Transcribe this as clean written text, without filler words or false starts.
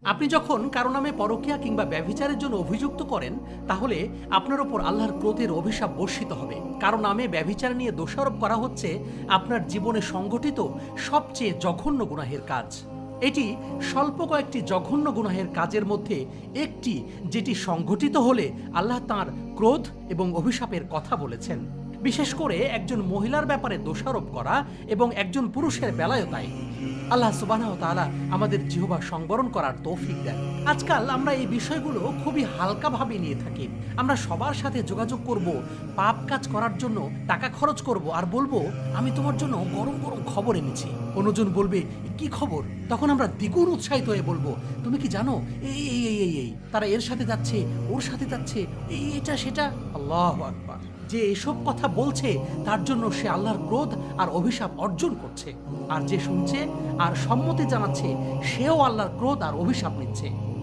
আপনি যখন কারো নামে পরকীয়া কিংবা ব্যভিচারের জন্য অভিযুক্ত করেন, তাহলে আপনার ওপর আল্লাহর ক্রোধের অভিশাপ বর্ষিত হবে। কারো নামে ব্যভিচার নিয়ে দোষারোপ করা হচ্ছে আপনার জীবনে সংঘটিত সবচেয়ে জঘন্য গুনাহের কাজ। এটি স্বল্প কয়েকটি জঘন্য গুনাহের কাজের মধ্যে একটি, যেটি সংঘটিত হলে আল্লাহ তাঁর ক্রোধ এবং অভিশাপের কথা বলেছেন। বিশেষ করে একজন মহিলার ব্যাপারে দোষারোপ করা এবং একজন পুরুষের বেলায়ও তাই। আল্লাহ সুবহানাহু ওয়া তাআলা আমাদের জিহ্বা সংবরণ করার তৌফিক দেন। আজকাল আমরা এই বিষয়গুলো খুবই হালকাভাবে নিয়ে থাকি। আমরা সবার সাথে যোগাযোগ করব, পাপ কাজ করার জন্য টাকা খরচ করব আর বলবো, আমি তোমার জন্য গরম গরম খবর এনেছি। অন্যজন বলবে, কি খবর? তখন আমরা দ্বিগুণ উৎসাহিত হয়ে বলবো, তুমি কি জানো এই এই এই এই এই তারা এর সাথে যাচ্ছে, ওর সাথে যাচ্ছে, এই এটা সেটা। আল্লাহু আকবার। যে এসব কথা বলছে তার জন্য সে আল্লাহর ক্রোধ আর অভিশাপ অর্জন করছে, আর যে শুনছে আর সম্মতি জানাচ্ছে সেও আল্লাহর ক্রোধ আর অভিশাপ নিচ্ছে।